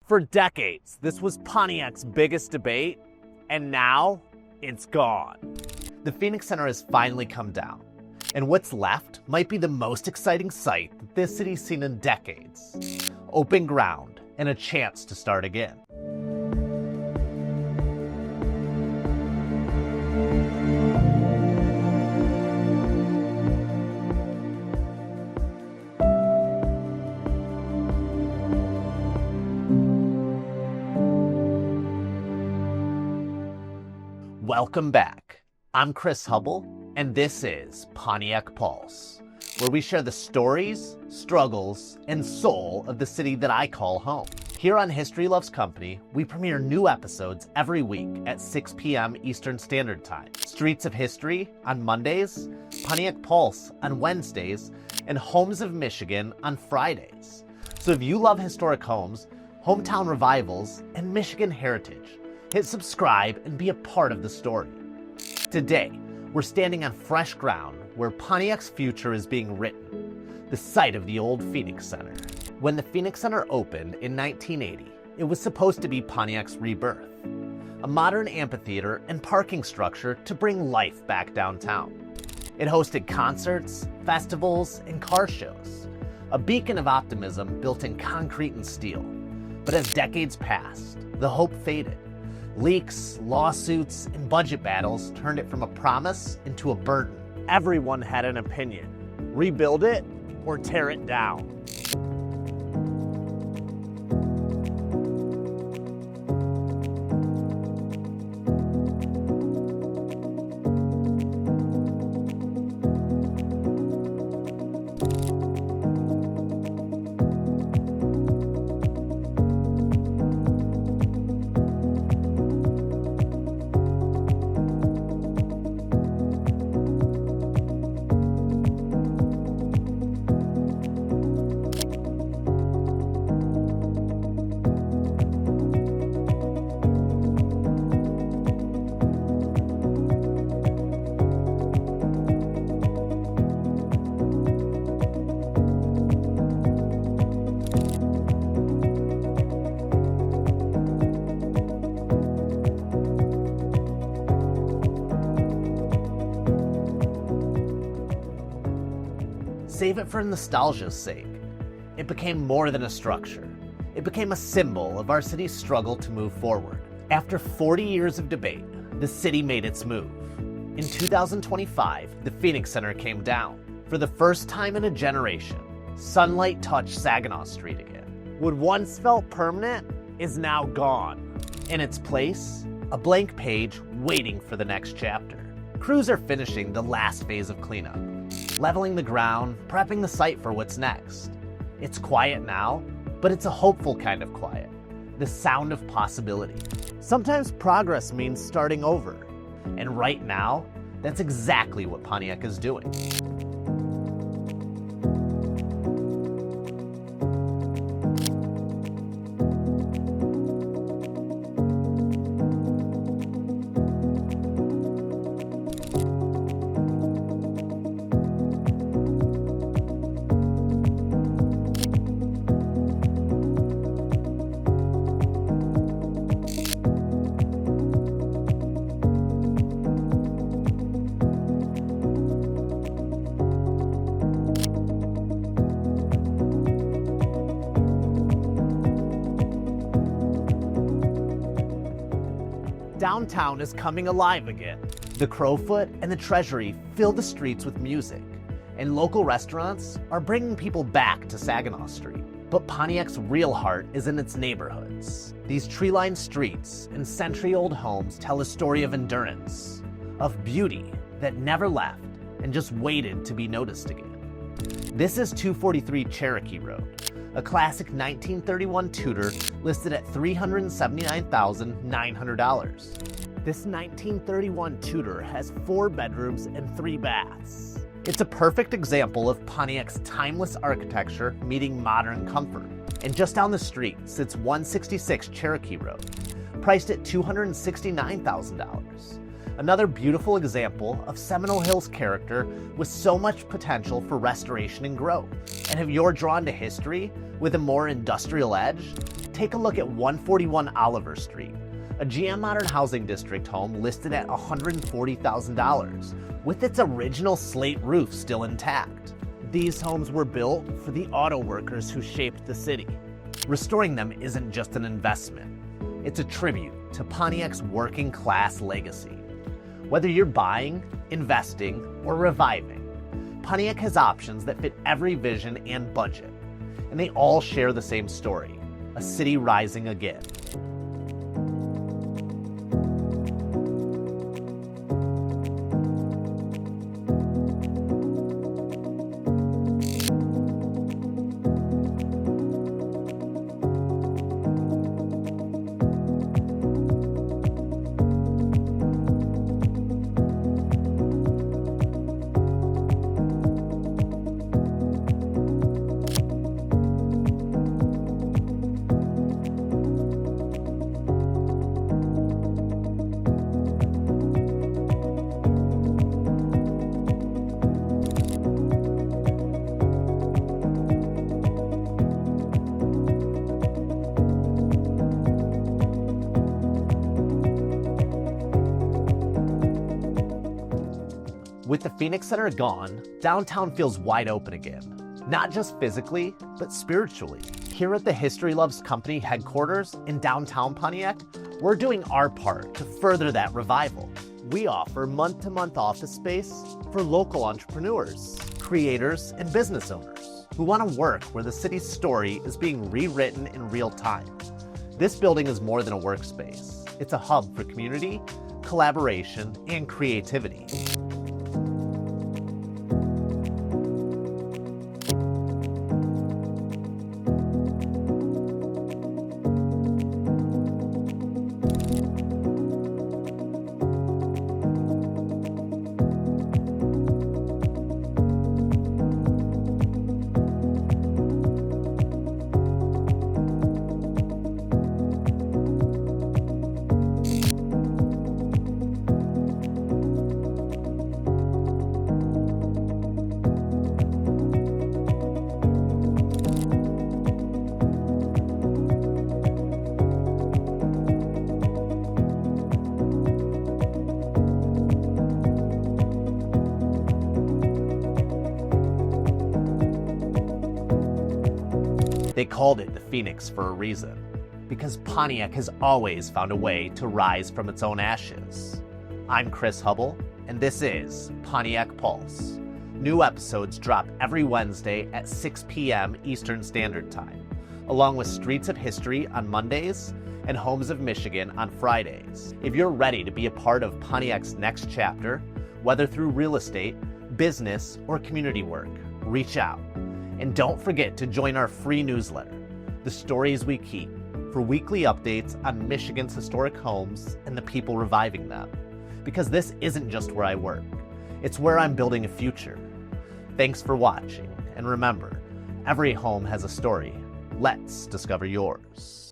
For decades, this was Pontiac's biggest debate, and now it's gone. The Phoenix Center has finally come down, and what's left might be the most exciting sight that this city's seen in decades. Open ground and a chance to start again. Welcome back. I'm Chris Hubel, and this is Pontiac Pulse, where we share the stories, struggles, and soul of the city that I call home. Here on History Loves Company, we premiere new episodes every week at 6 p.m. Eastern Standard Time. Streets of History on Mondays, Pontiac Pulse on Wednesdays, and Homes of Michigan on Fridays. So if you love historic homes, hometown revivals, and Michigan heritage, hit subscribe and be a part of the story. Today, we're standing on fresh ground where Pontiac's future is being written, the site of the old Phoenix Center. When the Phoenix Center opened in 1980, it was supposed to be Pontiac's rebirth, a modern amphitheater and parking structure to bring life back downtown. It hosted concerts, festivals, and car shows, a beacon of optimism built in concrete and steel. But as decades passed, the hope faded. Leaks, lawsuits, and budget battles turned it from a promise into a burden. Everyone had an opinion. Rebuild it or tear it down. Save it for nostalgia's sake. It became more than a structure. It became a symbol of our city's struggle to move forward. After 40 years of debate, the city made its move. In 2025, the Phoenix Center came down. For the first time in a generation, sunlight touched Saginaw Street again. What once felt permanent is now gone. In its place, a blank page waiting for the next chapter. Crews are finishing the last phase of cleanup, leveling the ground, prepping the site for what's next. It's quiet now, but it's a hopeful kind of quiet. The sound of possibility. Sometimes progress means starting over. And right now, that's exactly what Pontiac is doing. Downtown is coming alive again. The Crowfoot and the Treasury fill the streets with music, and local restaurants are bringing people back to Saginaw Street. But Pontiac's real heart is in its neighborhoods. These tree-lined streets and century-old homes tell a story of endurance, of beauty that never left and just waited to be noticed again. This is 243 Cherokee Road, a classic 1931 Tudor listed at $379,900. This 1931 Tudor has 4 bedrooms and 3 baths. It's a perfect example of Pontiac's timeless architecture meeting modern comfort. And just down the street sits 166 Cherokee Road, priced at $269,000. Another beautiful example of Seminole Hills character with so much potential for restoration and growth. And if you're drawn to history with a more industrial edge, take a look at 141 Oliver Street, a GM Modern Housing District home listed at $140,000, with its original slate roof still intact. These homes were built for the auto workers who shaped the city. Restoring them isn't just an investment, it's a tribute to Pontiac's working class legacy. Whether you're buying, investing, or reviving, Pontiac has options that fit every vision and budget, and they all share the same story: a city rising again. With the Phoenix Center gone, downtown feels wide open again. Not just physically, but spiritually. Here at the History Loves Company headquarters in downtown Pontiac, we're doing our part to further that revival. We offer month-to-month office space for local entrepreneurs, creators, and business owners who want to work where the city's story is being rewritten in real time. This building is more than a workspace. It's a hub for community, collaboration, and creativity. They called it the Phoenix for a reason, because Pontiac has always found a way to rise from its own ashes. I'm Chris Hubel, and this is Pontiac Pulse. New episodes drop every Wednesday at 6 p.m. Eastern Standard Time, along with Streets of History on Mondays and Homes of Michigan on Fridays. If you're ready to be a part of Pontiac's next chapter, whether through real estate, business, or community work, reach out. And don't forget to join our free newsletter, The Stories We Keep, for weekly updates on Michigan's historic homes and the people reviving them. Because this isn't just where I work, it's where I'm building a future. Thanks for watching, and remember, every home has a story. Let's discover yours.